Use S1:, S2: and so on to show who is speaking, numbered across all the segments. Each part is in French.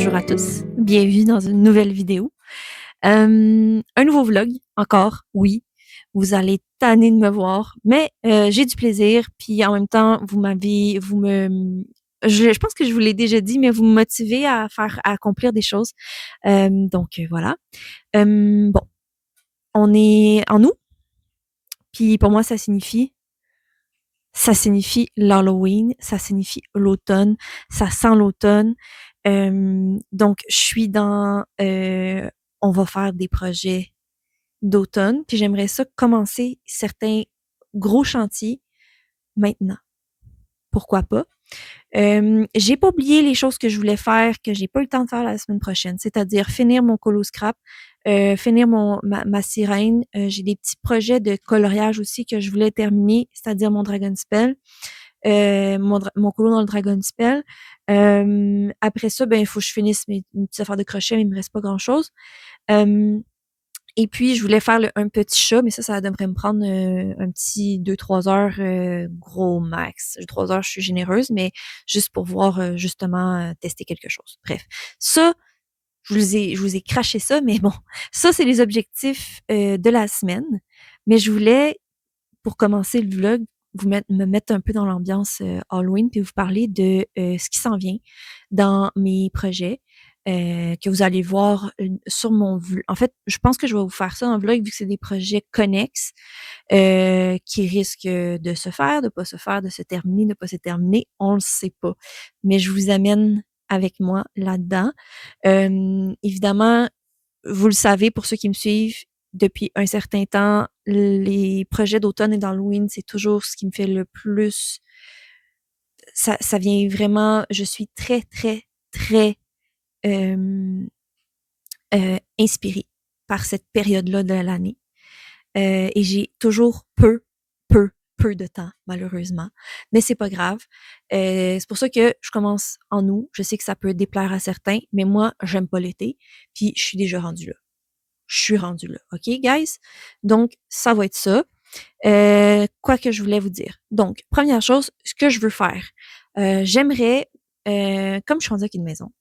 S1: Bonjour à tous, bienvenue dans une nouvelle vidéo. Un nouveau vlog, encore, oui. Vous allez tanner de me voir, mais j'ai du plaisir, puis en même temps, je pense que je vous l'ai déjà dit, mais vous me motivez à accomplir des choses. Donc voilà. Bon, on est en août, puis pour moi, ça signifie l'Halloween, ça signifie l'automne, ça sent l'automne. Donc, je suis on va faire des projets d'automne, puis j'aimerais ça commencer certains gros chantiers maintenant. Pourquoi pas? J'ai pas oublié les choses que je voulais faire, que j'ai pas eu le temps de faire la semaine prochaine, c'est-à-dire finir mon colo scrap, finir ma sirène. J'ai des petits projets de coloriage aussi que je voulais terminer, c'est-à-dire mon Dragon Spell, mon colo dans le Dragon Spell. Après ça, ben il faut que je finisse mes petites affaires de crochet, mais il me reste pas grand-chose. Et puis, je voulais faire un petit chat, mais ça devrait me prendre un petit 2-3 heures, gros max. 3 heures, je suis généreuse, mais juste pour voir, justement, tester quelque chose. Bref, ça, je vous ai craché ça, mais bon, ça, c'est les objectifs de la semaine. Mais je voulais, pour commencer le vlog, me mettre un peu dans l'ambiance Halloween, puis vous parler de ce qui s'en vient dans mes projets. Que vous allez voir sur mon vlog. En fait, je pense que je vais vous faire ça en vlog vu que c'est des projets connexes qui risquent de se faire, de pas se faire, de se terminer, de pas se terminer. On le sait pas. Mais je vous amène avec moi là-dedans. Évidemment, vous le savez pour ceux qui me suivent depuis un certain temps, les projets d'automne et d'Halloween, c'est toujours ce qui me fait le plus. Ça vient vraiment. Je suis très, très, très inspirée par cette période-là de l'année. Et j'ai toujours peu de temps, malheureusement. Mais c'est pas grave. C'est pour ça que je commence en août. Je sais que ça peut déplaire à certains, mais moi, j'aime pas l'été. Puis je suis déjà rendue là. Je suis rendue là. OK, guys? Donc, ça va être ça. Quoi que je voulais vous dire. Donc, première chose, ce que je veux faire. J'aimerais, comme je suis rendue avec une maison,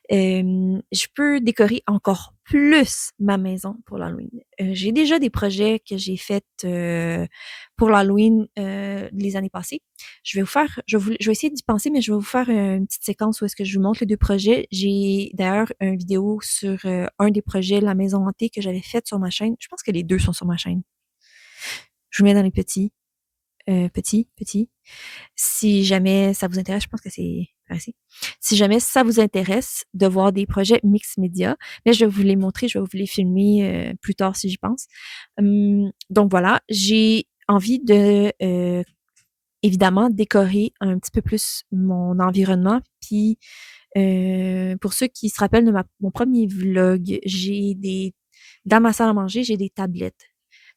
S1: je peux décorer encore plus ma maison pour l'Halloween. J'ai déjà des projets que j'ai faits pour l'Halloween les années passées. Je vais essayer d'y penser, mais je vais vous faire une petite séquence où est-ce que je vous montre les deux projets. J'ai d'ailleurs une vidéo sur un des projets, la maison hantée, que j'avais faite sur ma chaîne. Je pense que les deux sont sur ma chaîne. Je vous mets dans les petits. Petit. Si jamais ça vous intéresse, je pense que c'est assez. Si jamais ça vous intéresse de voir des projets mix média, mais je vais vous les montrer, je vais vous les filmer plus tard si j'y pense. Donc voilà, j'ai envie de évidemment décorer un petit peu plus mon environnement. Puis pour ceux qui se rappellent de mon premier vlog, dans ma salle à manger, j'ai des tablettes.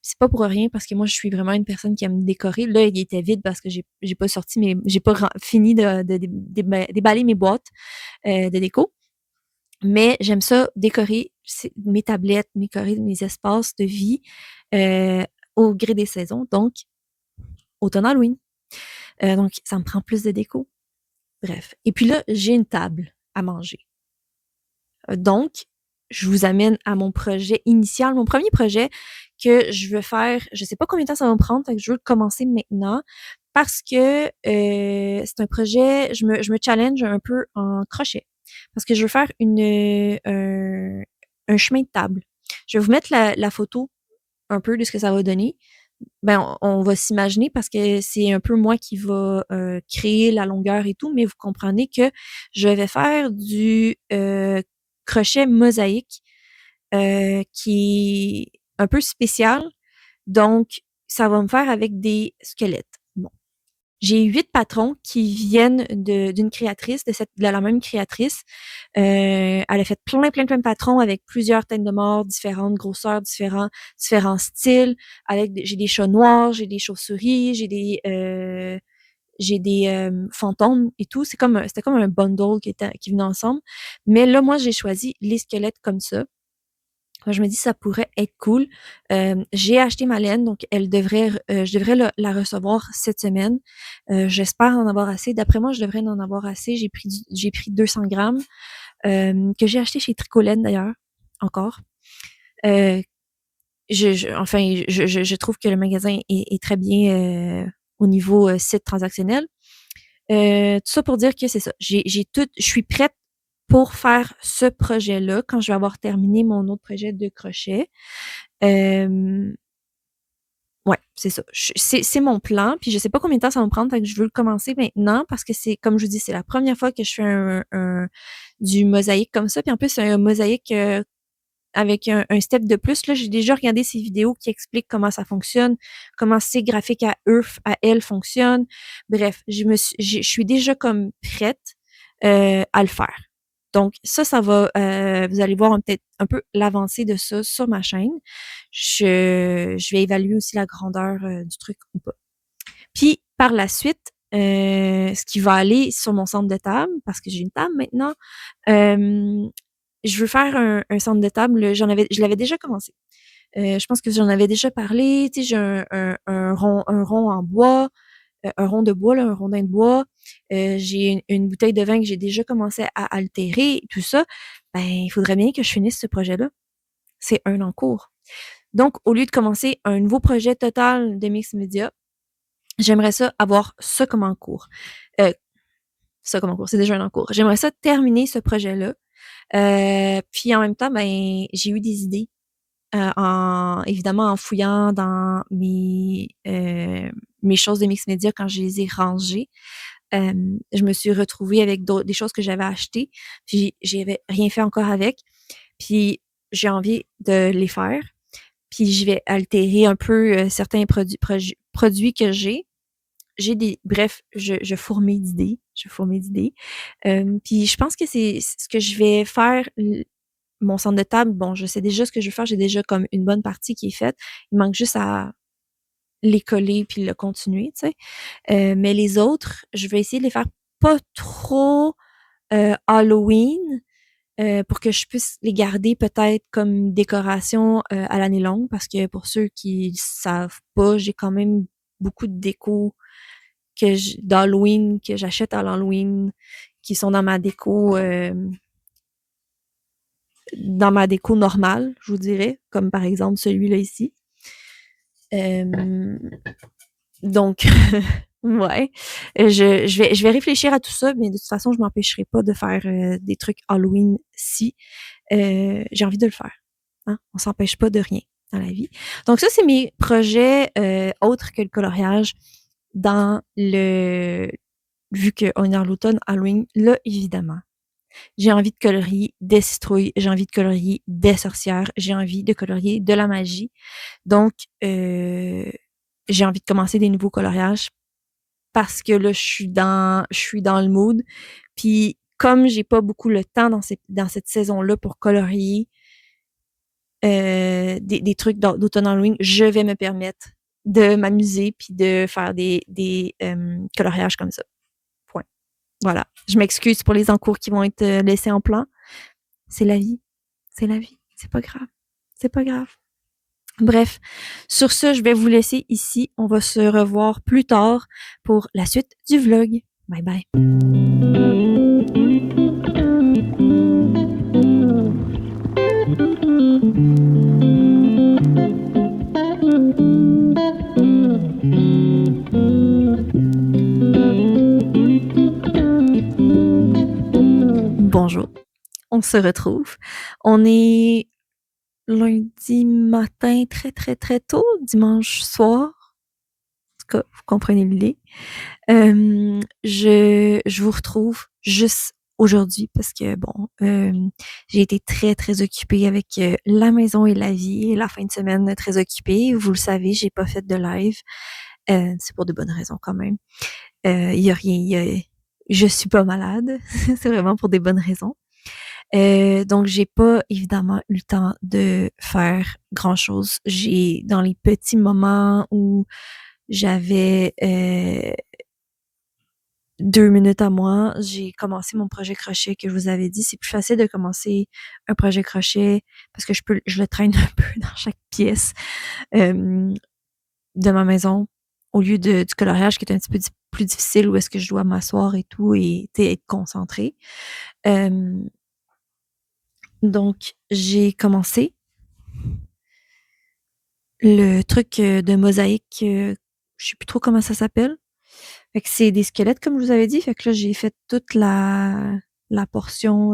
S1: C'est pas pour rien parce que moi je suis vraiment une personne qui aime décorer. Là, il était vide parce que j'ai pas sorti j'ai pas fini de déballer mes boîtes de déco. Mais j'aime ça décorer mes tablettes, décorer mes espaces de vie au gré des saisons. Donc, automne Halloween. Donc, ça me prend plus de déco. Bref. Et puis là, j'ai une table à manger. Donc, je vous amène à mon projet initial, mon premier projet que je veux faire. Je sais pas combien de temps ça va me prendre, fait que je veux le commencer maintenant parce que c'est un projet, je me challenge un peu en crochet parce que je veux faire un chemin de table. Je vais vous mettre la photo un peu de ce que ça va donner. Ben, on va s'imaginer parce que c'est un peu moi qui va créer la longueur et tout, mais vous comprenez que je vais faire du crochet mosaïque qui est un peu spécial. Donc, ça va me faire avec des squelettes. Bon. J'ai 8 patrons qui viennent d'une créatrice, de la même créatrice. Elle a fait plein de patrons avec plusieurs têtes de mort, différentes grosseurs, différents styles. J'ai des chats noirs, j'ai des chauves-souris, j'ai des fantômes et tout. C'était comme un bundle qui venait ensemble. Mais là, moi, j'ai choisi les squelettes comme ça. Je me dis ça pourrait être cool. J'ai acheté ma laine, donc je devrais la recevoir cette semaine. J'espère en avoir assez. D'après moi, je devrais en avoir assez. J'ai pris 200 grammes. que j'ai acheté chez Tricolène d'ailleurs, encore. Euh, je trouve que le magasin est très bien au niveau site transactionnel. Tout ça pour dire que c'est ça. Je suis prête pour faire ce projet-là quand je vais avoir terminé mon autre projet de crochet. Euh, ouais, c'est ça. C'est mon plan. Puis je sais pas combien de temps ça va me prendre, fait que je veux le commencer maintenant parce que c'est, comme je vous dis, c'est la première fois que je fais du mosaïque comme ça. Puis en plus, c'est un mosaïque avec un step de plus. Là, j'ai déjà regardé ces vidéos qui expliquent comment ça fonctionne, comment ces graphiques à elle fonctionnent. Bref, je suis déjà comme prête à le faire. Donc ça va, vous allez voir peut-être un peu l'avancée de ça sur ma chaîne. Je vais évaluer aussi la grandeur du truc ou pas. Puis par la suite, ce qui va aller sur mon centre de table, parce que j'ai une table maintenant, je veux faire un centre de table. Je l'avais déjà commencé. Je pense que j'en avais déjà parlé. Tu sais, j'ai un rond en bois, un rond de bois, là, un rondin de bois. J'ai une bouteille de vin que j'ai déjà commencé à altérer, tout ça. Ben, il faudrait bien que je finisse ce projet-là. C'est un en cours. Donc, au lieu de commencer un nouveau projet total de mix média, j'aimerais ça avoir ça comme en cours. Ça comme en cours, c'est déjà un en cours. J'aimerais ça terminer ce projet-là. Puis en même temps, ben, j'ai eu des idées. Évidemment, en fouillant dans mes choses de mix média quand je les ai rangées, je me suis retrouvée avec des choses que j'avais achetées, puis j'avais rien fait encore avec. Puis j'ai envie de les faire. Puis je vais altérer un peu certains produits que j'ai. Bref, je fourmille d'idées. Je fourmille d'idées. Puis je pense que c'est ce que je vais faire. Mon centre de table, bon, je sais déjà ce que je veux faire. J'ai déjà comme une bonne partie qui est faite. Il manque juste à les coller puis le continuer, tu sais. Mais les autres, je vais essayer de les faire pas trop Halloween pour que je puisse les garder peut-être comme décoration à l'année longue parce que pour ceux qui savent pas, j'ai quand même beaucoup de déco d'Halloween que j'achète à l'Halloween qui sont dans ma déco normale, je vous dirais, comme par exemple celui-là ici. Donc, ouais, je vais réfléchir à tout ça, mais de toute façon, je m'empêcherai pas de faire des trucs Halloween si j'ai envie de le faire. Hein? On s'empêche pas de rien dans la vie. Donc ça, c'est mes projets autres que le coloriage dans le vu qu'on est dans l'automne Halloween. Là, évidemment, j'ai envie de colorier des citrouilles, j'ai envie de colorier des sorcières, j'ai envie de colorier de la magie. Donc, j'ai envie de commencer des nouveaux coloriages parce que là, je suis dans le mood. Puis, comme j'ai pas beaucoup le temps dans cette saison-là pour colorier des trucs d'automne Halloween, je vais me permettre de m'amuser puis de faire des coloriages comme ça. Point. Voilà. Je m'excuse pour les encours qui vont être laissés en plan. C'est la vie. C'est la vie. C'est pas grave. C'est pas grave. Bref, sur ce, je vais vous laisser ici. On va se revoir plus tard pour la suite du vlog. Bye bye. Bonjour, on se retrouve. On est lundi matin très très très tôt, dimanche soir. En tout cas, vous comprenez l'idée. Je vous retrouve juste aujourd'hui parce que bon, j'ai été très très occupée avec la maison et la vie et la fin de semaine très occupée. Vous le savez, j'ai pas fait de live. C'est pour de bonnes raisons quand même. Il y a rien, je suis pas malade. C'est vraiment pour des bonnes raisons. Donc j'ai pas évidemment eu le temps de faire grand chose. J'ai dans les petits moments où j'avais 2 minutes à moi, j'ai commencé mon projet crochet que je vous avais dit. C'est plus facile de commencer un projet crochet parce que je le traîne un peu dans chaque pièce de ma maison au lieu du coloriage qui est un petit peu plus difficile où est-ce que je dois m'asseoir et tout et être concentrée. Donc, j'ai commencé le truc de mosaïque, je sais plus trop comment ça s'appelle. Fait que c'est des squelettes, comme je vous avais dit. Fait que là, j'ai fait toute la portion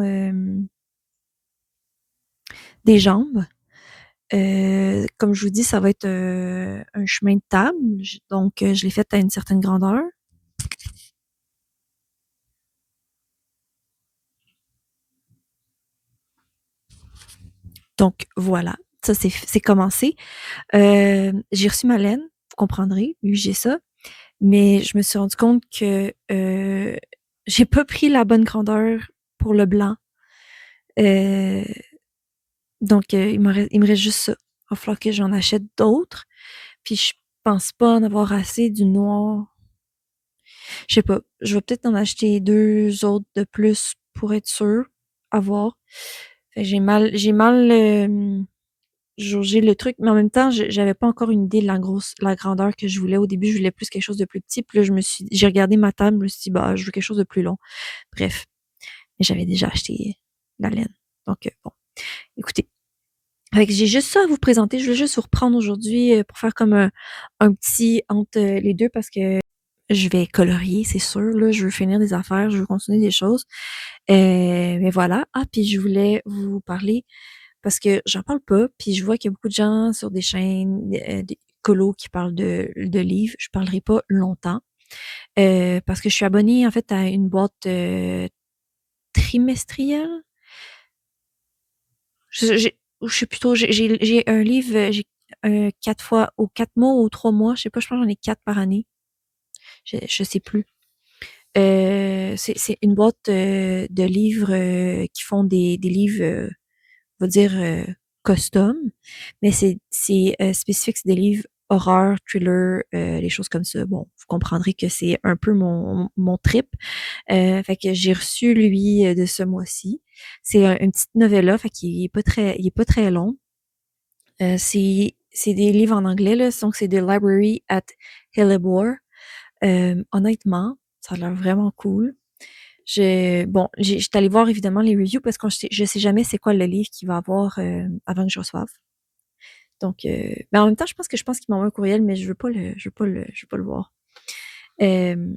S1: des jambes. Comme je vous dis, ça va être un chemin de table. Donc, je l'ai fait à une certaine grandeur. Donc, voilà. Ça, c'est commencé. J'ai reçu ma laine, vous comprendrez, vu que j'ai ça. Mais je me suis rendu compte que j'ai pas pris la bonne grandeur pour le blanc. Euh, donc, il me reste juste ça. Il va falloir que j'en achète d'autres. Puis je pense pas en avoir assez du noir. Je sais pas. Je vais peut-être en acheter deux autres de plus pour être sûr. À voir. Fait que j'ai mal jaugé le truc, mais en même temps, j'avais pas encore une idée de la grandeur que je voulais. Au début, je voulais plus quelque chose de plus petit. Puis là, j'ai regardé ma table, je me suis dit, bah, je veux quelque chose de plus long. Bref. Mais j'avais déjà acheté la laine. Donc, bon. Écoutez. Fait que j'ai juste ça à vous présenter. Je voulais juste vous reprendre aujourd'hui pour faire comme un petit entre les deux parce que je vais colorier, c'est sûr. Là, je veux finir des affaires, je veux continuer des choses. Mais voilà. Ah, puis je voulais vous parler parce que j'en parle pas. Puis je vois qu'il y a beaucoup de gens sur des chaînes, des colos qui parlent de livres. Je parlerai pas longtemps parce que je suis abonnée en fait à une boîte trimestrielle. Je sais plus trop. J'ai un livre, j'ai 4 fois, ou 4 mois ou 3 mois. Je sais pas. Je pense que j'en ai 4 par année. Je sais plus. C'est une boîte de livres qui font des livres, on va dire, custom, mais c'est spécifique, c'est des livres horreur, thriller, les choses comme ça. Bon, vous comprendrez que c'est un peu mon trip. Fait que j'ai reçu lui de ce mois-ci. C'est une petite novella, fait qu'il est pas très long. C'est des livres en anglais, là, donc c'est The Library at Hellebore. Honnêtement, ça a l'air vraiment cool. J'étais allée voir évidemment les reviews parce que je sais jamais c'est quoi le livre qu'il va avoir avant que je reçoive. Donc, mais en même temps, je pense qu'il m'envoie un courriel, mais je veux pas le voir. Euh,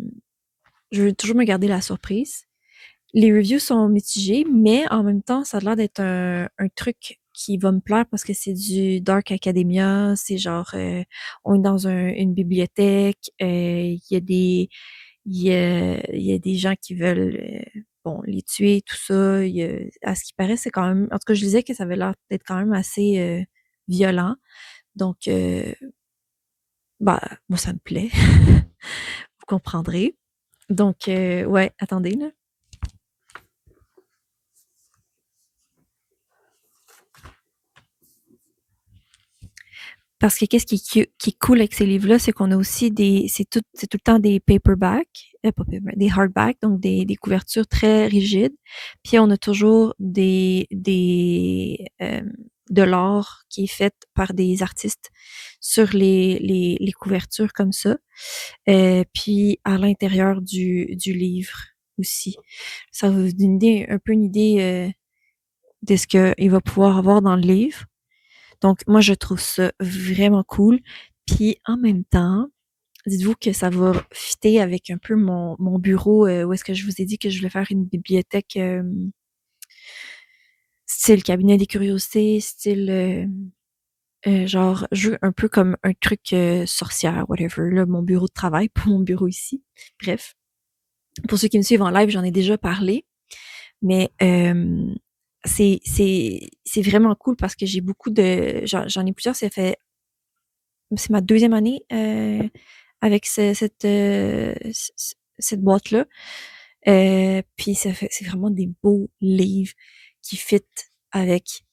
S1: je veux toujours me garder la surprise. Les reviews sont mitigées, mais en même temps, ça a l'air d'être un truc qui va me plaire parce que c'est du Dark Academia, c'est genre on est dans une bibliothèque, il y a des gens qui veulent bon les tuer, tout ça. À ce qui paraît, c'est quand même. En tout cas, je disais que ça avait l'air d'être quand même assez violent. Donc bah moi ça me plaît. Vous comprendrez. Donc ouais, attendez là. Parce que qu'est-ce qui est cool avec ces livres-là, c'est qu'on a aussi c'est tout le temps des paperbacks, pas paperback, des hardbacks, donc des couvertures très rigides. Puis on a toujours de l'art qui est fait par des artistes sur les couvertures comme ça. Puis à l'intérieur du livre aussi. Ça vous donne un peu une idée de ce qu'il va pouvoir avoir dans le livre. Donc, moi, je trouve ça vraiment cool. Puis, en même temps, dites-vous que ça va fitter avec un peu mon bureau où est-ce que je vous ai dit que je voulais faire une bibliothèque style cabinet des curiosités, style genre jeu un peu comme un truc sorcière, whatever, là, mon bureau de travail, pas mon bureau ici. Bref, pour ceux qui me suivent en live, j'en ai déjà parlé, mais c'est vraiment cool parce que j'ai beaucoup de j'en ai plusieurs, c'est ma deuxième année avec cette boîte-là. Puis c'est vraiment des beaux livres qui fit avec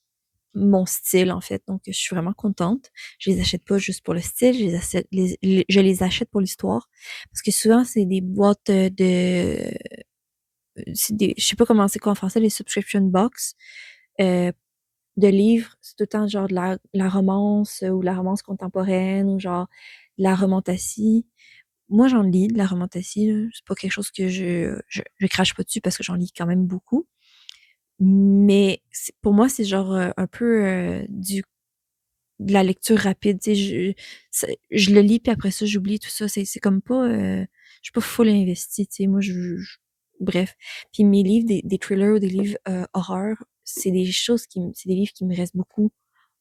S1: mon style, en fait. Donc, je suis vraiment contente. Je les achète pas juste pour le style, je les achète pour l'histoire. Parce que souvent, c'est des boîtes je sais pas comment c'est quoi en français, les subscription box. Euh, de livres, c'est tout le temps genre de la romance ou la romance contemporaine ou genre de la romantasy. Moi, j'en lis de la romantasy, là. C'est pas quelque chose que je crache pas dessus parce que j'en lis quand même beaucoup. Mais pour moi, c'est genre un peu de la lecture rapide. Tu sais, je le lis, puis après ça, j'oublie tout ça. C'est comme pas... je suis pas full investie, tu sais. Moi, bref. Puis mes livres, des thrillers ou des livres horreur, c'est des choses c'est des livres qui me restent beaucoup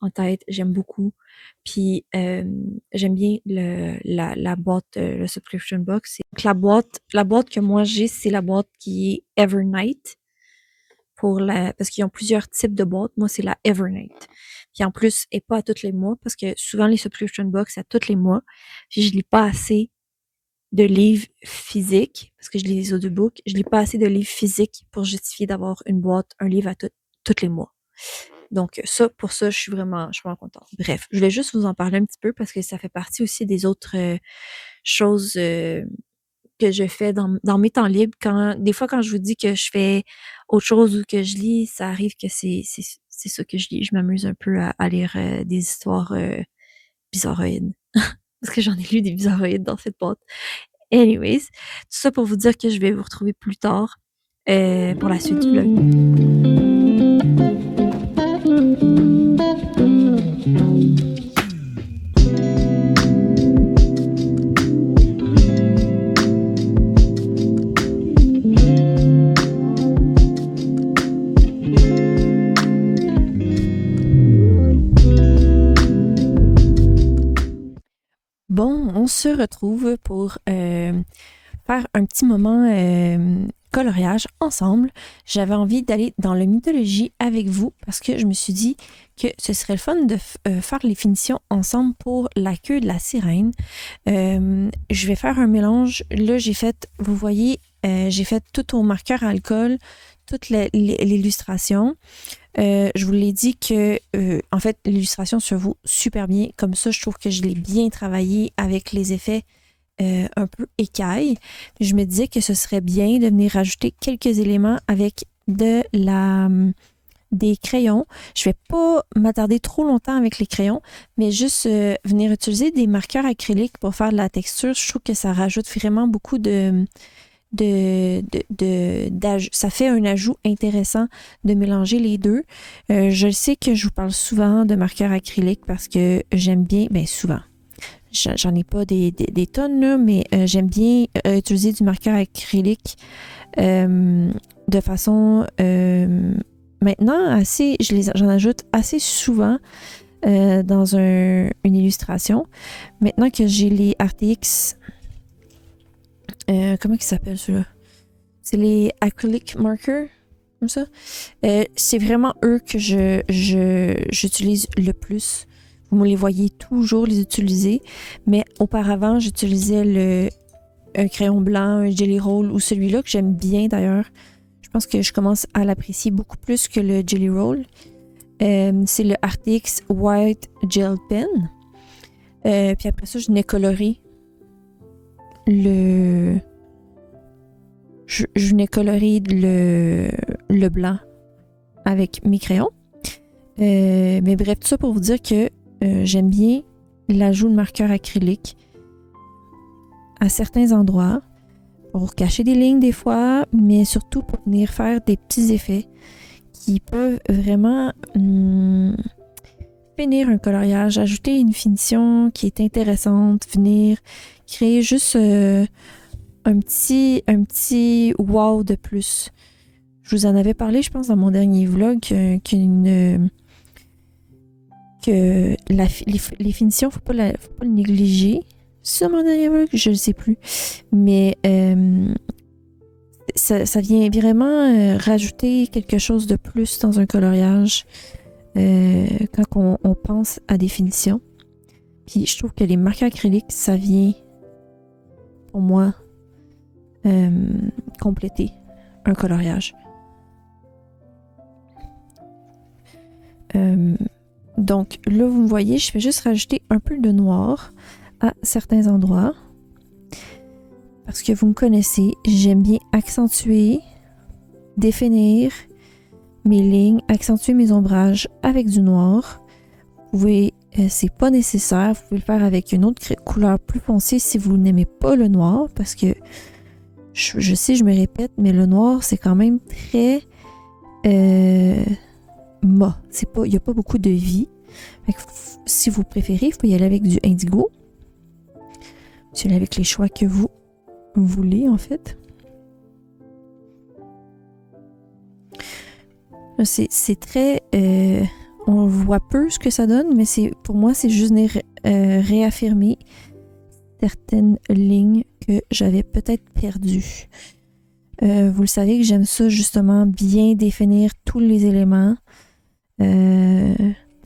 S1: en tête. J'aime beaucoup. Puis j'aime bien la boîte, le subscription box. Donc la boîte que moi j'ai, c'est la boîte qui est Evernight parce qu'ils ont plusieurs types de boîtes. Moi, c'est la Evernight. Puis en plus, elle est pas à tous les mois parce que souvent les subscription box, c'est à tous les mois. Puis je lis pas assez de livres physiques parce que je lis des audiobooks. Je lis pas assez de livres physiques pour justifier d'avoir une boîte, un livre à tous les mois. Donc pour ça, je suis vraiment contente. Bref, je voulais juste vous en parler un petit peu parce que ça fait partie aussi des autres choses que je fais dans mes temps libres. Des fois, quand je vous dis que je fais autre chose ou que je lis, ça arrive que c'est ça que je lis. Je m'amuse un peu à lire des histoires bizarroïdes. Parce que j'en ai lu des bizarroïdes dans cette boîte. Anyways, tout ça pour vous dire que je vais vous retrouver plus tard pour la suite du vlog. Bon, on se retrouve pour faire un petit moment coloriage ensemble. J'avais envie d'aller dans la mythologie avec vous parce que je me suis dit que ce serait le fun de faire les finitions ensemble pour la queue de la sirène. Je vais faire un mélange. Là, vous voyez, j'ai fait tout au marqueur à alcool, toute l'illustration. Je vous l'ai dit que, en fait, l'illustration se vaut super bien. Comme ça, je trouve que je l'ai bien travaillé avec les effets un peu écailles. Je me disais que ce serait bien de venir rajouter quelques éléments avec des crayons. Je vais pas m'attarder trop longtemps avec les crayons, mais juste venir utiliser des marqueurs acryliques pour faire de la texture. Je trouve que ça rajoute vraiment beaucoup ça fait un ajout intéressant de mélanger les deux. Je sais que je vous parle souvent de marqueurs acryliques parce que j'aime bien, souvent. J'en ai pas des tonnes, là, mais j'aime bien utiliser du marqueur acrylique de façon maintenant j'en ajoute assez souvent dans une illustration. Maintenant que j'ai les RTX, comment ils s'appellent ceux-là? C'est les acrylic markers, comme ça. C'est vraiment eux que j'utilise le plus. Vous me les voyez toujours les utiliser, mais auparavant, j'utilisais un crayon blanc, un Jelly Roll ou celui-là que j'aime bien d'ailleurs. Je pense que je commence à l'apprécier beaucoup plus que le Jelly Roll. C'est le RTX White Gel Pen. Puis après ça, je n'ai coloré je n'ai coloré le blanc avec mes crayons. Mais bref, tout ça pour vous dire que j'aime bien l'ajout de marqueurs acryliques à certains endroits pour cacher des lignes des fois, mais surtout pour venir faire des petits effets qui peuvent vraiment finir un coloriage, ajouter une finition qui est intéressante, venir créer juste un petit wow de plus. Je vous en avais parlé, je pense, dans mon dernier vlog, que les finitions, faut pas le négliger. C'est mon dernier vlog, je ne sais plus. Mais ça vient vraiment rajouter quelque chose de plus dans un coloriage quand on pense à des finitions. Puis je trouve que les marqueurs acryliques, ça vient, pour moi, compléter un coloriage. Donc là, vous me voyez, je vais juste rajouter un peu de noir à certains endroits. Parce que vous me connaissez, j'aime bien accentuer, définir mes lignes, accentuer mes ombrages avec du noir. Vous pouvez, c'est pas nécessaire, vous pouvez le faire avec une autre couleur plus foncée si vous n'aimez pas le noir, parce que je sais, je me répète, mais le noir, c'est quand même très mat. Il n'y a pas beaucoup de vie. Fait que si vous préférez, il faut y aller avec du indigo. Vous y allez avec les choix que vous voulez, en fait. C'est très... on voit peu ce que ça donne, mais pour moi, c'est juste venir réaffirmer certaines lignes que j'avais peut-être perdues. Vous le savez que j'aime ça, justement, bien définir tous les éléments.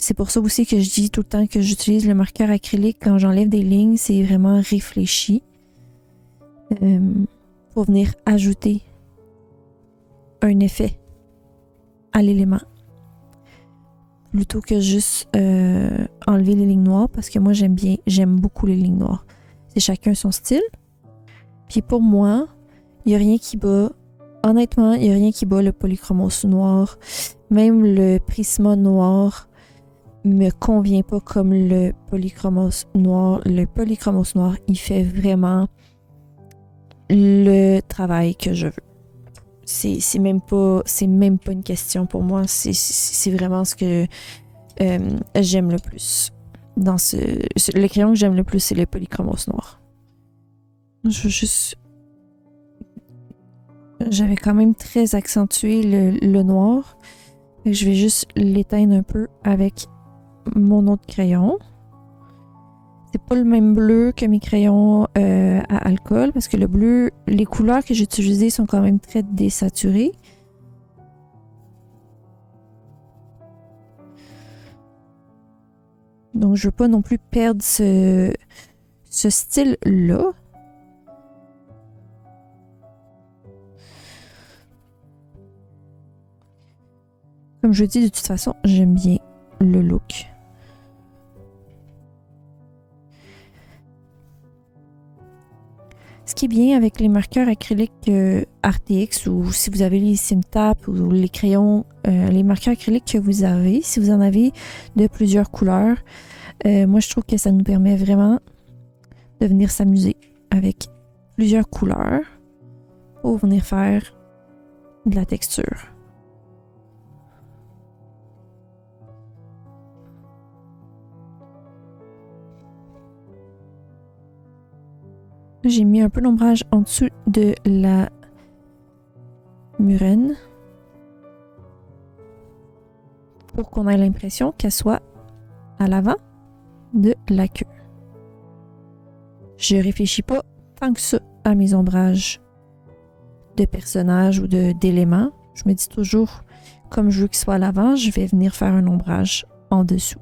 S1: C'est pour ça aussi que je dis tout le temps que j'utilise le marqueur acrylique quand j'enlève des lignes. C'est vraiment réfléchi pour venir ajouter un effet à l'élément plutôt que juste enlever les lignes noires, parce que moi j'aime beaucoup les lignes noires. C'est chacun son style. Puis pour moi, il n'y a rien qui bat, honnêtement, il n'y a rien qui bat le polychromos noir. Même le prisma noir me convient pas comme le polychromos noir. Le polychromos noir, il fait vraiment le travail que je veux. C'est même pas une question pour moi. C'est vraiment ce que j'aime le plus. Le crayon que j'aime le plus, c'est le polychromos noir. J'avais quand même très accentué le noir. Je vais juste l'éteindre un peu avec mon autre crayon. C'est pas le même bleu que mes crayons à alcool, parce que le bleu, les couleurs que j'ai utilisées sont quand même très désaturées. Donc je veux pas non plus perdre ce style-là. Comme je dis, de toute façon, j'aime bien le look. Ce qui est bien avec les marqueurs acryliques RTX, ou si vous avez les SimTap ou les crayons, les marqueurs acryliques que vous avez, si vous en avez de plusieurs couleurs, moi je trouve que ça nous permet vraiment de venir s'amuser avec plusieurs couleurs pour venir faire de la texture. J'ai mis un peu d'ombrage en dessous de la murène pour qu'on ait l'impression qu'elle soit à l'avant de la queue. Je réfléchis pas tant que ça à mes ombrages de personnages ou d'éléments. Je me dis toujours, comme je veux qu'il soit à l'avant, je vais venir faire un ombrage en dessous.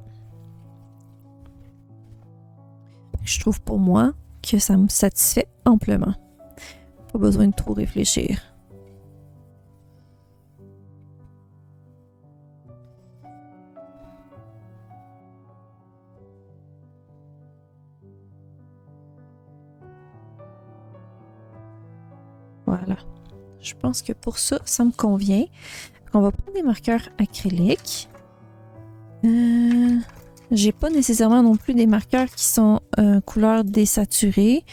S1: Je trouve pour moi que ça me satisfait amplement. Pas besoin de trop réfléchir. Voilà. Je pense que pour ça, ça me convient. On va prendre des marqueurs acryliques. J'ai pas nécessairement non plus des marqueurs qui sont couleur désaturée.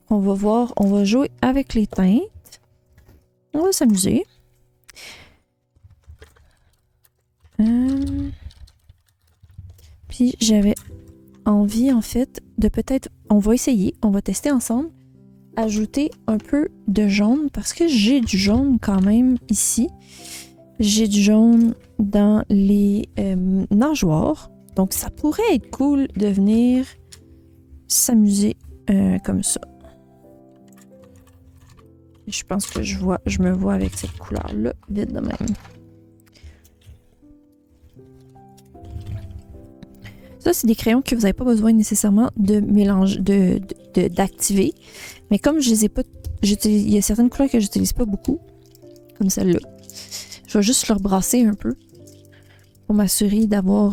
S1: On va voir, on va jouer avec les teintes. On va s'amuser. Puis j'avais envie en fait de peut-être, on va essayer, on va tester ensemble, ajouter un peu de jaune parce que j'ai du jaune quand même ici. J'ai du jaune dans les nageoires. Donc, ça pourrait être cool de venir s'amuser comme ça. Je pense que je me vois avec cette couleur-là, vite de même. Ça, c'est des crayons que vous n'avez pas besoin nécessairement de mélanger, d'activer. Mais comme je les ai pas... Il y a certaines couleurs que j'utilise pas beaucoup, comme celle-là. Je vais juste leur brasser un peu pour m'assurer d'avoir...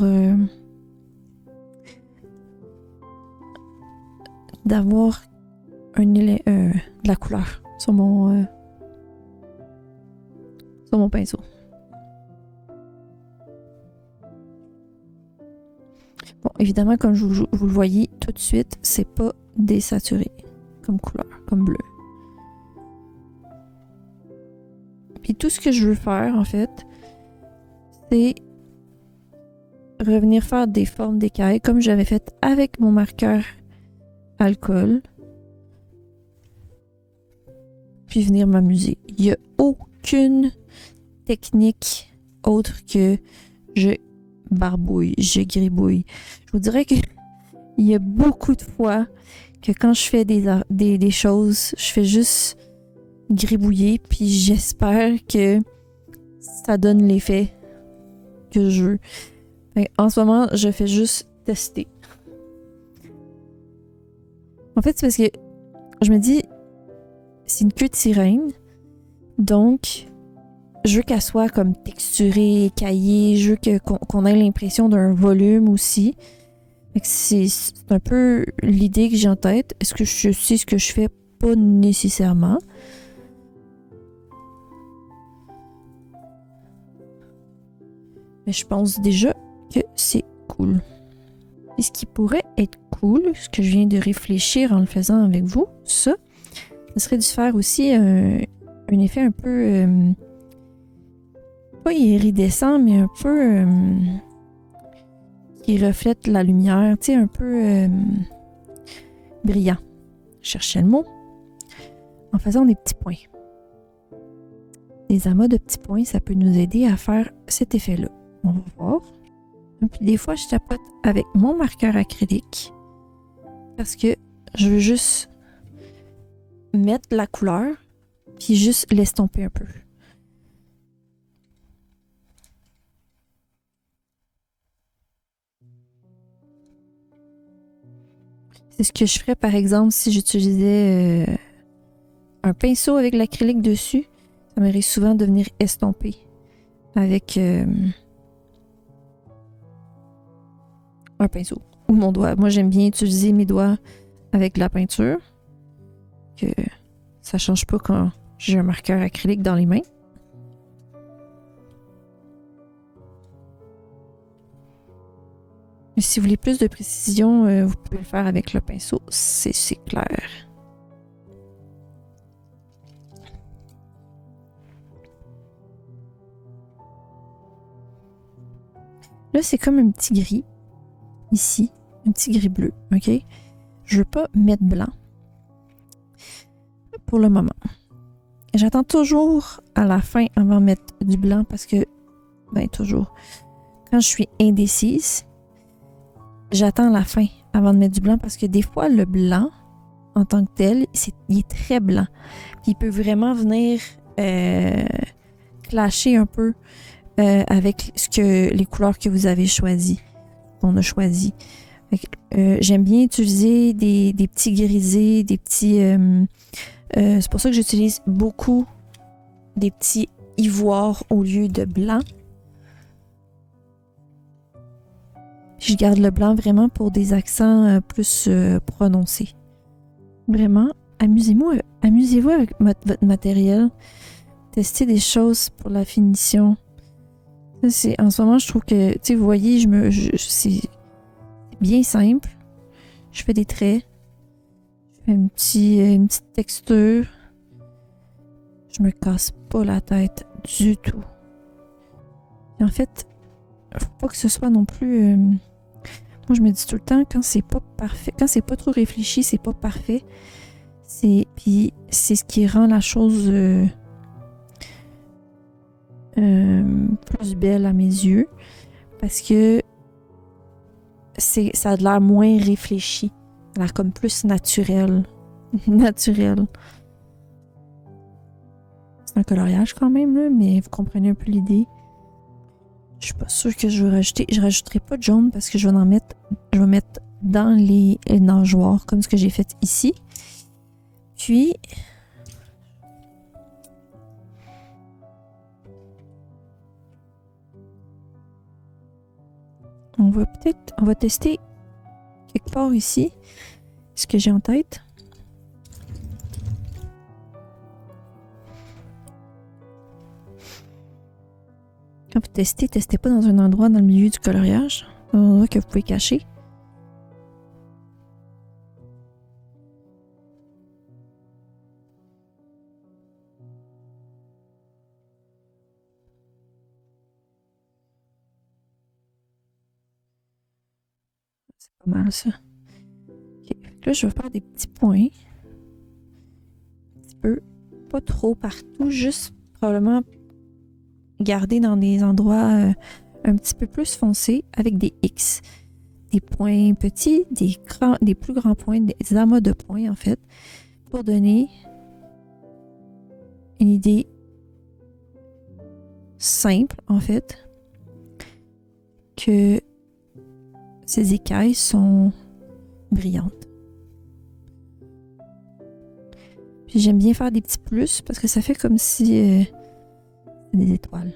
S1: de la couleur sur mon pinceau. Bon, évidemment, comme vous le voyez tout de suite, c'est pas désaturé comme couleur, comme bleu. Puis tout ce que je veux faire, en fait,
S2: c'est revenir faire des formes d'écailles comme j'avais fait avec mon marqueur alcool. Puis venir m'amuser. Il n'y a aucune technique autre que je barbouille, je gribouille. Je vous dirais que il y a beaucoup de fois que quand je fais des choses, je fais juste gribouiller, puis j'espère que ça donne l'effet que je veux. En ce moment, je fais juste tester. En fait, c'est parce que je me dis, c'est une queue de sirène, donc je veux qu'elle soit comme texturée, écaillée, je veux qu'on ait l'impression d'un volume aussi. C'est un peu l'idée que j'ai en tête. Est-ce que je sais ce que je fais? Pas nécessairement. Mais je pense déjà que c'est cool. Et ce qui pourrait être cool, ce que je viens de réfléchir en le faisant avec vous, ça serait de faire aussi un effet un peu... pas iridescent, mais un peu... qui reflète la lumière, tu sais, un peu brillant. Je cherchais le mot. En faisant des petits points. Des amas de petits points, ça peut nous aider à faire cet effet-là. On va voir. Et puis des fois, je tapote avec mon marqueur acrylique parce que je veux juste mettre la couleur puis juste l'estomper un peu. C'est ce que je ferais par exemple si j'utilisais un pinceau avec l'acrylique dessus. Ça m'arrive souvent de venir estomper avec un pinceau ou mon doigt. Moi, j'aime bien utiliser mes doigts avec de la peinture. Que ça change pas quand j'ai un marqueur acrylique dans les mains. Mais si vous voulez plus de précision, vous pouvez le faire avec le pinceau. C'est clair. Là, c'est comme un petit gris. Ici, un petit gris bleu. OK? Je veux pas mettre blanc. Pour le moment. J'attends toujours à la fin avant de mettre du blanc parce que, ben toujours, quand je suis indécise, j'attends la fin avant de mettre du blanc parce que des fois, le blanc, en tant que tel, il est très blanc. Puis il peut vraiment venir clasher un peu avec les couleurs que vous avez choisies, qu'on a choisies. J'aime bien utiliser des petits grisés, des petits... c'est pour ça que j'utilise beaucoup des petits ivoires au lieu de blanc. Je garde le blanc vraiment pour des accents plus prononcés. Vraiment, amusez-vous avec votre matériel. Testez des choses pour la finition. En ce moment, je trouve que, tu sais, vous voyez, c'est bien simple. Je fais des traits. Je fais une petite texture. Je me casse pas la tête du tout. Et en fait, faut pas que ce soit non plus... moi, je me dis tout le temps, quand c'est pas parfait, quand c'est pas trop réfléchi, c'est pas parfait. Puis c'est ce qui rend la chose plus belle à mes yeux. Parce que ça a l'air moins réfléchi. Ça a l'air comme plus naturel. Naturel. C'est un coloriage quand même, là, mais vous comprenez un peu l'idée. Je suis pas sûre que je vais rajouter. Je rajouterai pas de jaune parce que je vais mettre dans les nageoires comme ce que j'ai fait ici. Puis on va tester quelque part ici ce que j'ai en tête. Quand vous testez pas dans un endroit dans le milieu du coloriage, un endroit que vous pouvez cacher. pas mal ça. Ok. Là, je vais faire des petits points. Un petit peu. Pas trop partout, juste probablement garder dans des endroits un petit peu plus foncés avec des X. Des points petits, des plus grands points, des amas de points en fait, pour donner une idée simple en fait que ces écailles sont brillantes. Puis j'aime bien faire des petits plus parce que ça fait comme si c'était des étoiles.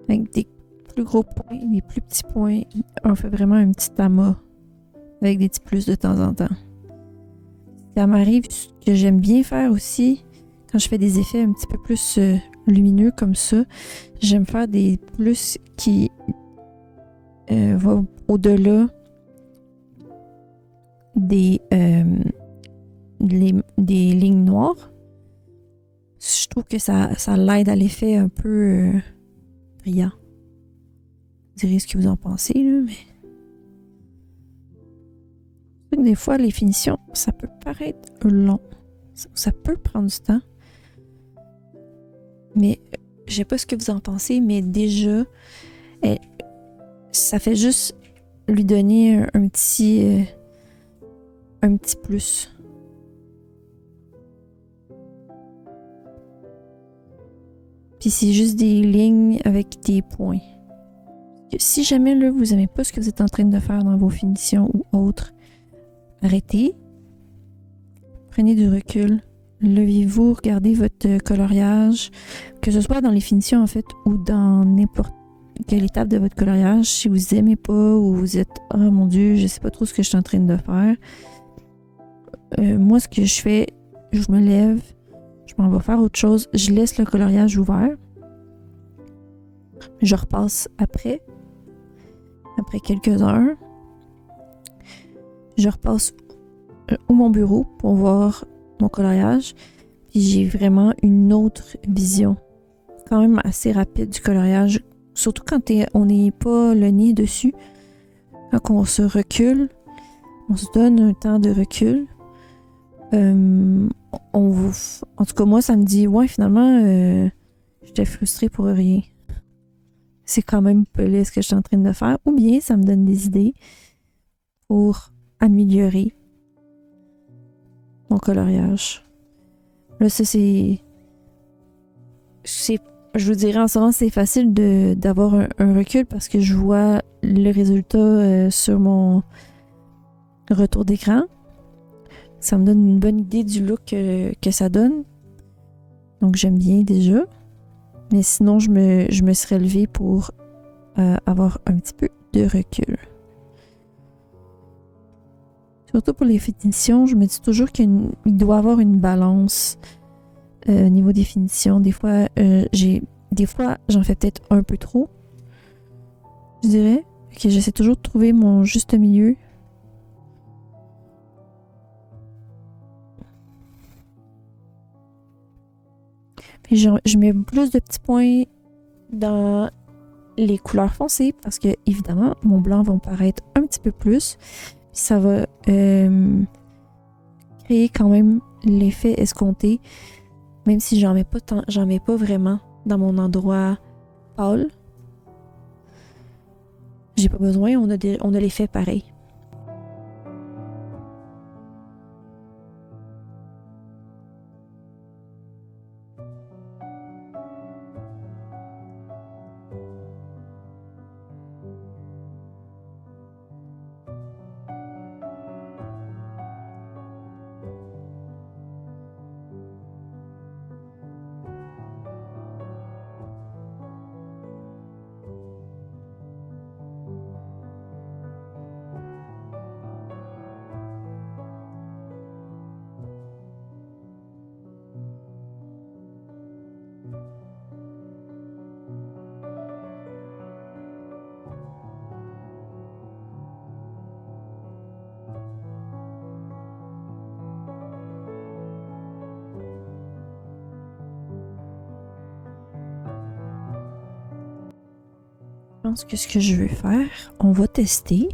S2: Avec des plus gros points, des plus petits points, on fait vraiment un petit amas avec des petits plus de temps en temps. Ça m'arrive que j'aime bien faire aussi, quand je fais des effets un petit peu plus lumineux comme ça, j'aime faire des plus qui vont au-delà des lignes noires. Je trouve que ça l'aide à l'effet un peu brillant. Vous direz ce que vous en pensez, là, mais... Des fois, les finitions, ça peut paraître long. Ça peut prendre du temps. Mais je sais pas ce que vous en pensez, mais déjà, ça fait juste lui donner un petit plus. Puis c'est juste des lignes avec des points. Si jamais là, vous n'aimez pas ce que vous êtes en train de faire dans vos finitions ou autres, arrêtez. Prenez du recul. Levez-vous, regardez votre coloriage, que ce soit dans les finitions en fait ou dans n'importe quelle étape de votre coloriage. Si vous aimez pas ou vous êtes « Oh mon Dieu, je sais pas trop ce que je suis en train de faire », moi ce que je fais, je me lève, je m'en vais faire autre chose, je laisse le coloriage ouvert. Je repasse après quelques heures. Je repasse au mon bureau pour voir mon coloriage. Puis j'ai vraiment une autre vision. Quand même assez rapide du coloriage. Surtout quand on n'est pas le nez dessus. Quand on se recule, on se donne un temps de recul. En tout cas, moi, ça me dit, ouais, finalement, j'étais frustrée pour rien. C'est quand même pelé ce que je suis en train de faire. Ou bien, ça me donne des idées pour améliorer mon coloriage. Là, ça, je vous dirais en ce moment, c'est facile d'avoir un recul parce que je vois le résultat sur mon retour d'écran. Ça me donne une bonne idée du look que ça donne. Donc, j'aime bien déjà. Mais sinon, je me serais levée pour avoir un petit peu de recul. Surtout pour les finitions, je me dis toujours qu'il doit y avoir une balance au niveau des finitions. Des fois, j'en fais peut-être un peu trop, je dirais. Okay, j'essaie toujours de trouver mon juste milieu. Puis je mets plus de petits points dans les couleurs foncées parce que, évidemment, mon blanc va me paraître un petit peu plus. Ça va créer quand même l'effet escompté, même si j'en mets pas vraiment dans mon endroit pâle. J'ai pas besoin, on a l'effet pareil. pense que ce que je vais faire, on va tester.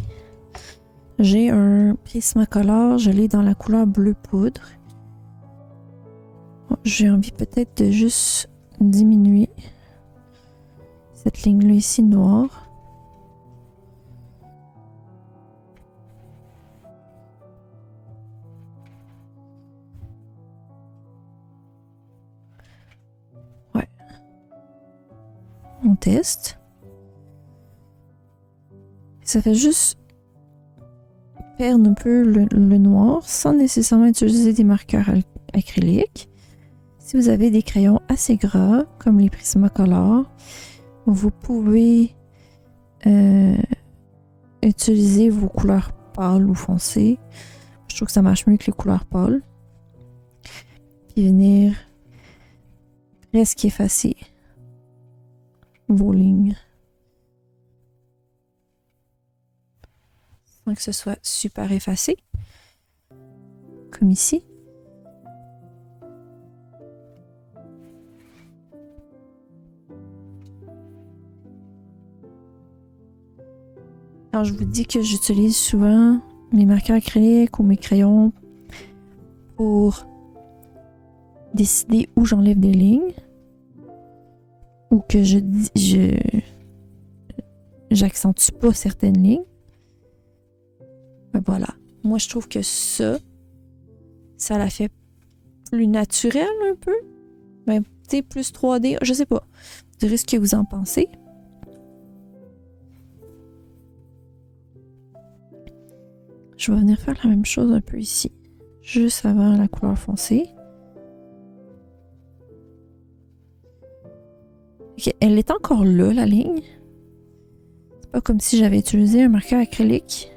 S2: J'ai un Prismacolor, je l'ai dans la couleur bleu poudre. J'ai envie peut-être de juste diminuer cette ligne-là ici noire. Ouais. On teste. Ça fait juste perdre un peu le noir sans nécessairement utiliser des marqueurs acryliques. Si vous avez des crayons assez gras, comme les Prismacolor, vous pouvez utiliser vos couleurs pâles ou foncées. Je trouve que ça marche mieux que les couleurs pâles. Puis venir presque effacer vos lignes. Sans que ce soit super effacé. Comme ici. Alors, je vous dis que j'utilise souvent mes marqueurs acryliques ou mes crayons pour décider où j'enlève des lignes ou que j'accentue pas certaines lignes. Ben voilà. Moi, je trouve que ça la fait plus naturel un peu. Ben, tu sais, plus 3D, je sais pas. Vous direz ce que vous en pensez. Je vais venir faire la même chose un peu ici. Juste avant la couleur foncée. Ok, elle est encore là, la ligne. C'est pas comme si j'avais utilisé un marqueur acrylique.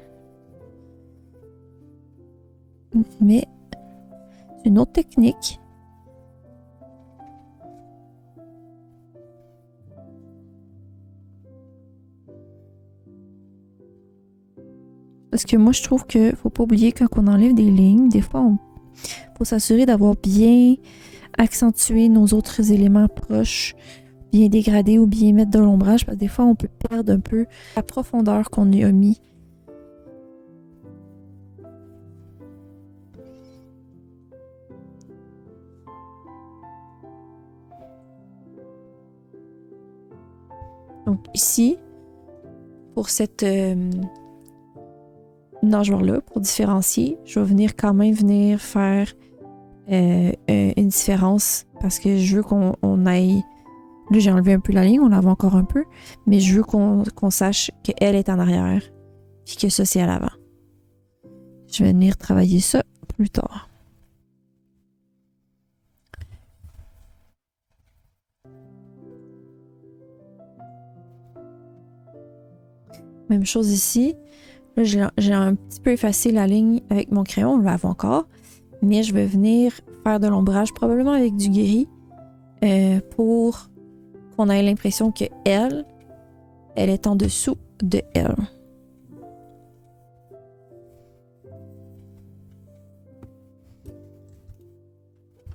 S2: Mais c'est une autre technique. Parce que moi, je trouve qu'il faut pas oublier quand on enlève des lignes, des fois, faut s'assurer d'avoir bien accentué nos autres éléments proches, bien dégradés ou bien mettre de l'ombrage, parce que des fois, on peut perdre un peu la profondeur qu'on y a mis. Donc ici, pour cette nageoire-là, pour différencier, je vais quand même faire une différence parce que je veux qu'on aille... Là, j'ai enlevé un peu la ligne, on la voit encore un peu, mais je veux qu'on sache qu'elle est en arrière puis que ça, c'est à l'avant. Je vais venir travailler ça plus tard. Même chose ici. Là, j'ai un petit peu effacé la ligne avec mon crayon, on la voit encore. Mais je vais venir faire de l'ombrage, probablement avec du gris, pour qu'on ait l'impression que elle est en dessous de elle.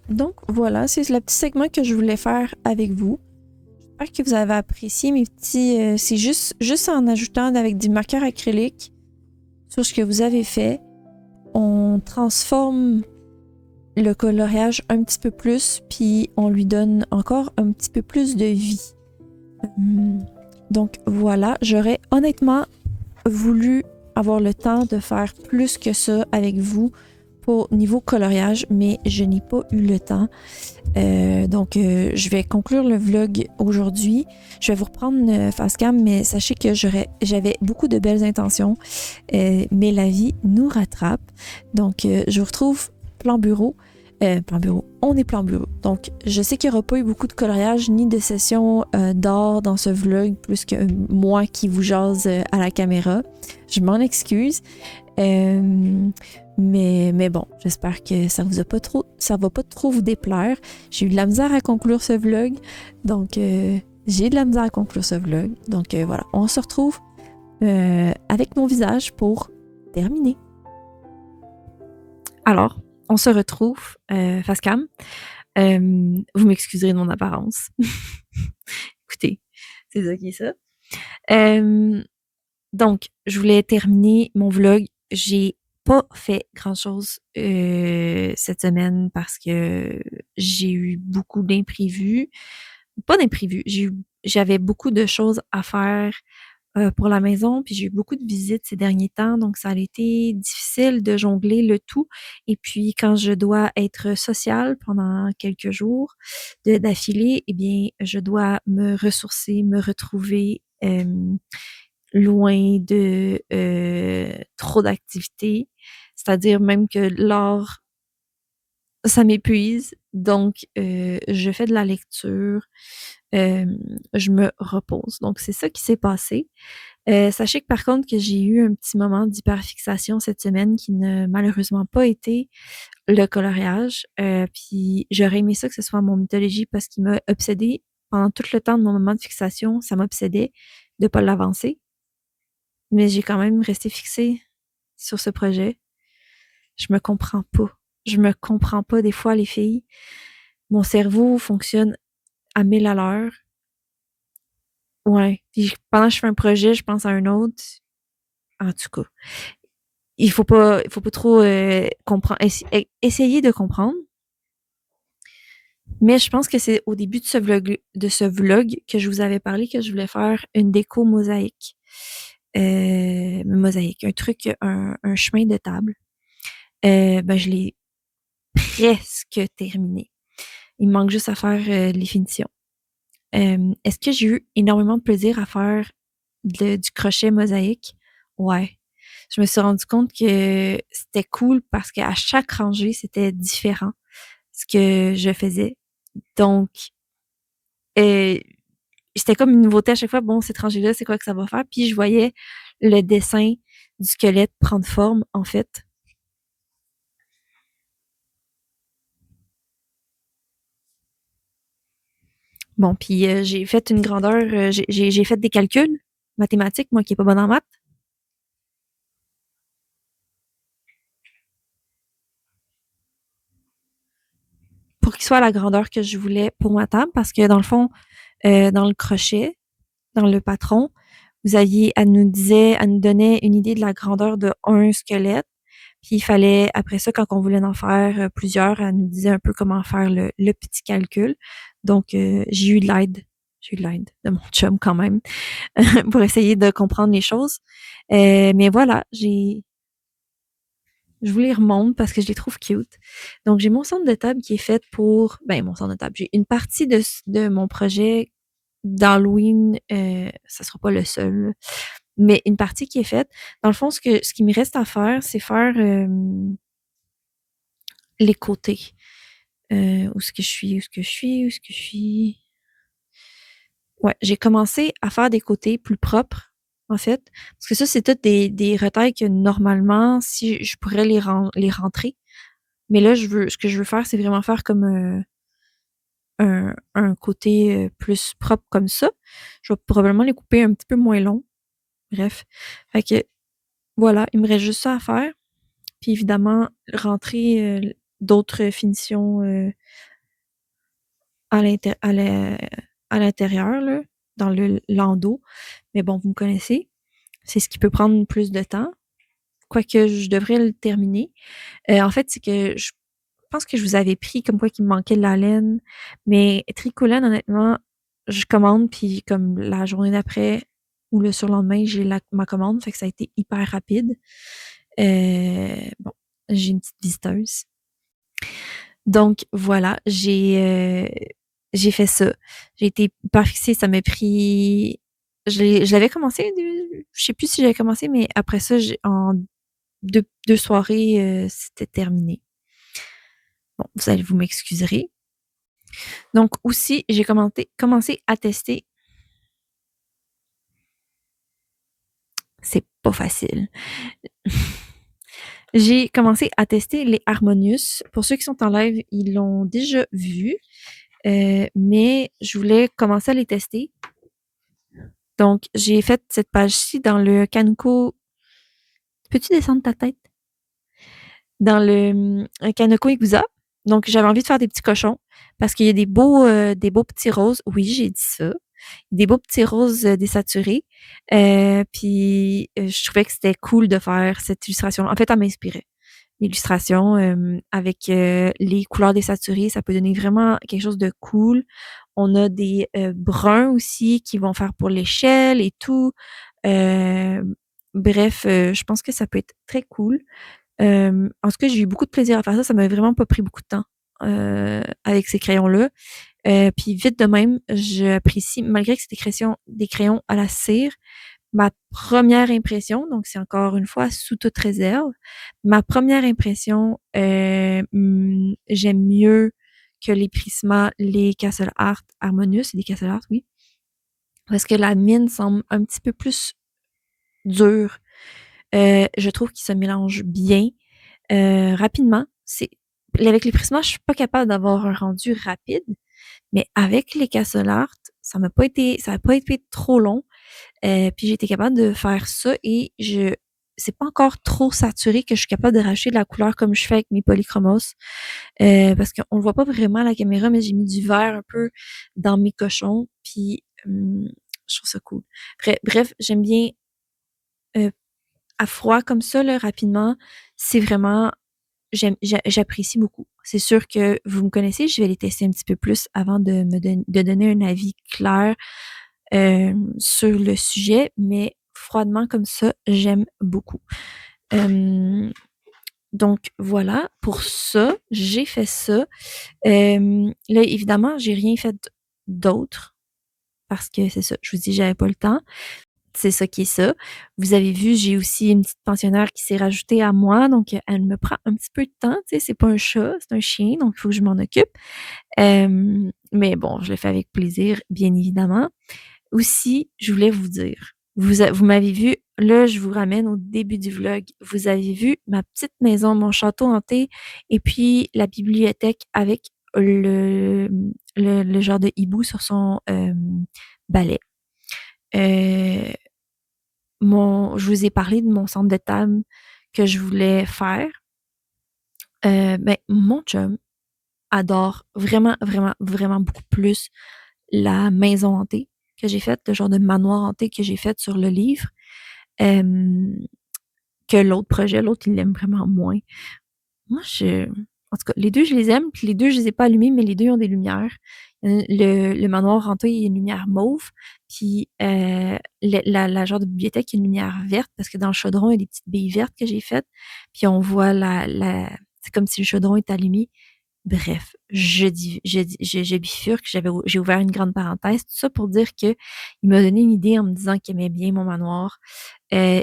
S2: Donc voilà, c'est le petit segment que je voulais faire avec vous. J'espère que vous avez apprécié mes petits... c'est juste en ajoutant avec des marqueurs acryliques sur ce que vous avez fait, on transforme le coloriage un petit peu plus, puis on lui donne encore un petit peu plus de vie. Donc voilà, j'aurais honnêtement voulu avoir le temps de faire plus que ça avec vous pour niveau coloriage, mais je n'ai pas eu le temps. Donc, je vais conclure le vlog aujourd'hui. Je vais vous reprendre Facecam, mais sachez que j'avais beaucoup de belles intentions, mais la vie nous rattrape. Donc, je vous retrouve plan bureau. On est plan bureau. Donc, je sais qu'il n'y aura pas eu beaucoup de coloriage ni de session d'art dans ce vlog, plus que moi qui vous jase à la caméra. Je m'en excuse. Mais bon, j'espère que ça va pas trop vous déplaire. J'ai eu de la misère à conclure ce vlog. Donc, voilà, on se retrouve avec mon visage pour terminer. Alors, on se retrouve Facecam. Vous m'excuserez de mon apparence. Écoutez, c'est ça qui est ça.
S1: Donc, je voulais terminer mon vlog. J'ai pas fait grand-chose cette semaine parce que j'ai eu beaucoup d'imprévus. Pas d'imprévus, j'avais beaucoup de choses à faire pour la maison, puis j'ai eu beaucoup de visites ces derniers temps, donc ça a été difficile de jongler le tout. Et puis quand je dois être sociale pendant quelques jours d'affilée, eh bien, je dois me ressourcer, me retrouver loin de trop d'activités. C'est-à-dire même que l'art, ça m'épuise. Donc, je fais de la lecture, je me repose. Donc, c'est ça qui s'est passé. Sachez que par contre que j'ai eu un petit moment d'hyperfixation cette semaine qui n'a malheureusement pas été le coloriage. Puis j'aurais aimé ça que ce soit mon mythologie parce qu'il m'a obsédée pendant tout le temps de mon moment de fixation. Ça m'obsédait de pas l'avancer. Mais j'ai quand même resté fixée sur ce projet. Je me comprends pas. Je me comprends pas des fois, les filles. Mon cerveau fonctionne à 1000 à l'heure. Ouais. Puis pendant que je fais un projet, je pense à un autre. En tout cas, il faut pas trop comprendre, essayer de comprendre. Mais je pense que c'est au début de ce vlog que je vous avais parlé que je voulais faire une déco mosaïque. Mosaïque, un truc, un chemin de table. Ben, je l'ai presque terminé. Il me manque juste à faire les finitions. Est-ce que j'ai eu énormément de plaisir à faire du crochet mosaïque? Ouais. Je me suis rendu compte que c'était cool parce qu'à chaque rangée, c'était différent ce que je faisais. Donc, euh, c'était comme une nouveauté à chaque fois. Bon, cette rangée-là, c'est quoi que ça va faire? Puis je voyais le dessin du squelette prendre forme, en fait. Bon, puis j'ai fait une grandeur, j'ai fait des calculs mathématiques, moi qui est pas bonne en maths. Pour qu'il soit à la grandeur que je voulais pour ma table, parce que dans le fond, dans le crochet, dans le patron, elle nous donnait une idée de la grandeur de un squelette. Puis il fallait, après ça, quand on voulait en faire plusieurs, elle nous disait un peu comment faire le petit calcul. Donc, j'ai eu de l'aide. J'ai eu de l'aide de mon chum quand même pour essayer de comprendre les choses. Mais voilà, je vous les remonte parce que je les trouve cute. Donc, j'ai mon centre de table qui est fait pour, ben, mon centre de table. J'ai une partie de mon projet d'Halloween, ça sera pas le seul, mais une partie qui est faite. Dans le fond, ce qui me reste à faire, c'est faire les côtés. Où est-ce que je suis, où est-ce que je suis, où est-ce que je suis. Ouais, j'ai commencé à faire des côtés plus propres, en fait. Parce que ça, c'est toutes des retails que normalement, si je pourrais les rentrer. Mais là, ce que je veux faire, c'est vraiment faire comme un côté plus propre comme ça. Je vais probablement les couper un petit peu moins long. Bref. Fait que, voilà, il me reste juste ça à faire. Puis évidemment, rentrer d'autres finitions à l'intérieur, là, dans le landau. Mais bon, vous me connaissez. C'est ce qui peut prendre plus de temps. Quoique je devrais le terminer. En fait, c'est que je pense que je vous avais pris comme quoi qu'il me manquait de la laine. Mais Tricolaine, honnêtement, je commande, puis comme la journée d'après ou le surlendemain, j'ai ma commande. Fait que ça a été hyper rapide. Bon, j'ai une petite visiteuse. Donc voilà, j'ai fait ça. J'ai été hyper fixée, ça m'a pris je l'avais commencé, je sais plus si j'avais commencé, mais après ça, en deux soirées, c'était terminé. Bon, vous m'excuserez. Donc aussi, j'ai commencé à tester. C'est pas facile. J'ai commencé à tester les Harmonious. Pour ceux qui sont en live, ils l'ont déjà vu. Mais je voulais commencer à les tester. Donc, j'ai fait cette page-ci dans le Kaneko. Peux-tu descendre ta tête? Dans le Kaneko Iguza. Donc, j'avais envie de faire des petits cochons parce qu'il y a des beaux petits roses. Oui, j'ai dit ça. Des beaux petits roses désaturés. Puis je trouvais que c'était cool de faire cette illustration. En fait, elle m'inspirait. L'illustration avec les couleurs désaturées, ça peut donner vraiment quelque chose de cool. On a des bruns aussi qui vont faire pour l'échelle et tout. Euh, bref, je pense que ça peut être très cool. En tout cas, j'ai eu beaucoup de plaisir à faire ça. Ça m'a vraiment pas pris beaucoup de temps avec ces crayons-là. Puis vite de même, j'apprécie, malgré que c'est des crayons à la cire, ma première impression, donc c'est encore une fois sous toute réserve, ma première impression, j'aime mieux que les Prisma, les Castle Art Harmonious, c'est des Castle Art, oui, parce que la mine semble un petit peu plus dure. Je trouve qu'ils se mélangent bien, rapidement. Avec les Prisma, je suis pas capable d'avoir un rendu rapide, mais avec les Castle Art, ça a pas été trop long. Puis j'ai été capable de faire ça et c'est pas encore trop saturé que je suis capable de racheter de la couleur comme je fais avec mes polychromos. Parce qu'on le voit pas vraiment à la caméra, mais j'ai mis du vert un peu dans mes cochons. Puis je trouve ça cool. Bref, j'aime bien à froid comme ça, là, rapidement. C'est vraiment j'apprécie beaucoup. C'est sûr que vous me connaissez, je vais les tester un petit peu plus avant de donner un avis clair sur le sujet, mais froidement comme ça, j'aime beaucoup. Donc voilà, pour ça, j'ai fait ça. Là, évidemment, j'ai rien fait d'autre parce que c'est ça, je vous dis, j'avais pas le temps. C'est ça qui est ça. Vous avez vu, j'ai aussi une petite pensionnaire qui s'est rajoutée à moi, donc elle me prend un petit peu de temps. Tu sais, c'est pas un chat, c'est un chien, donc il faut que je m'en occupe. Mais bon, je le fais avec plaisir, bien évidemment. Aussi, je voulais vous dire, vous m'avez vu, là, je vous ramène au début du vlog. Vous avez vu ma petite maison, mon château hanté, et puis la bibliothèque avec le genre de hibou sur son balai. Euh, je vous ai parlé de mon centre de table que je voulais faire. Ben, mon chum adore vraiment, vraiment, vraiment beaucoup plus la maison hantée que j'ai faite, le genre de manoir hanté que j'ai fait sur le livre, que l'autre projet. L'autre, il l'aime vraiment moins. Moi, en tout cas, les deux, je les aime, puis les deux, je les ai pas allumés, mais les deux ont des lumières. Le manoir hanté, il y a une lumière mauve, puis la genre de bibliothèque, il y a une lumière verte, parce que dans le chaudron, il y a des petites billes vertes que j'ai faites, puis on voit c'est comme si le chaudron est allumé. Bref, je bifurque, j'ai ouvert une grande parenthèse, tout ça pour dire que il m'a donné une idée en me disant qu'il aimait bien mon manoir. Je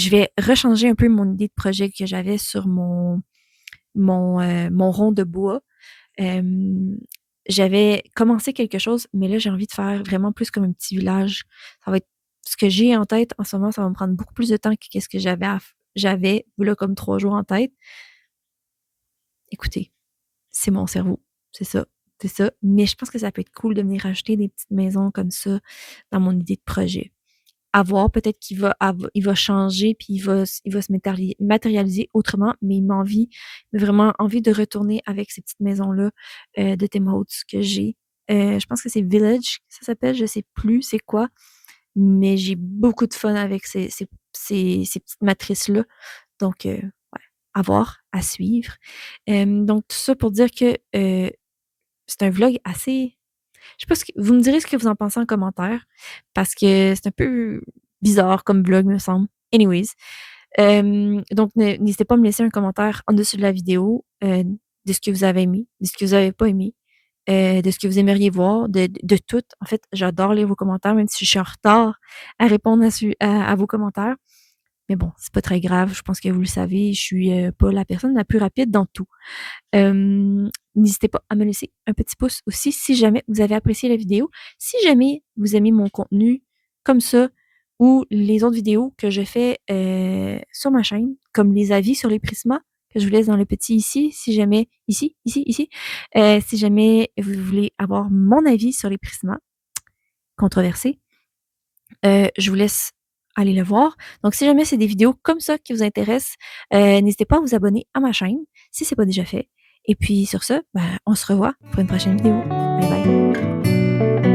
S1: vais rechanger un peu mon idée de projet que j'avais sur mon rond de bois. J'avais commencé quelque chose, mais là, j'ai envie de faire vraiment plus comme un petit village. Ça va être ce que j'ai en tête en ce moment, ça va me prendre beaucoup plus de temps que ce que j'avais là comme 3 jours en tête. Écoutez, c'est mon cerveau. C'est ça. C'est ça. Mais je pense que ça peut être cool de venir acheter des petites maisons comme ça dans mon idée de projet. À voir, peut-être il va changer puis il va se matérialiser autrement, mais il m'a vraiment envie de retourner avec ces petites maisons-là de Tim Holtz que j'ai. Je pense que c'est Village, ça s'appelle, je sais plus c'est quoi, mais j'ai beaucoup de fun avec ces petites matrices-là. Donc, ouais, à voir, à suivre. Donc, tout ça pour dire que c'est un vlog assez... Je sais pas vous me direz ce que vous en pensez en commentaire, parce que c'est un peu bizarre comme vlog, me semble. Anyways. Donc, n'hésitez pas à me laisser un commentaire en dessous de la vidéo de ce que vous avez aimé, de ce que vous avez pas aimé, de ce que vous aimeriez voir, de tout. En fait, j'adore lire vos commentaires, même si je suis en retard à répondre à vos commentaires. Mais bon, c'est pas très grave. Je pense que vous le savez, je suis pas la personne la plus rapide dans tout. N'hésitez pas à me laisser un petit pouce aussi si jamais vous avez apprécié la vidéo. Si jamais vous aimez mon contenu comme ça ou les autres vidéos que je fais sur ma chaîne, comme les avis sur les prismas que je vous laisse dans le petit ici, si jamais ici, si jamais vous voulez avoir mon avis sur les prismas controversés, je vous laisse aller le voir. Donc, si jamais c'est des vidéos comme ça qui vous intéressent, n'hésitez pas à vous abonner à ma chaîne si c'est pas déjà fait. Et puis sur ce, on se revoit pour une prochaine vidéo. Bye bye.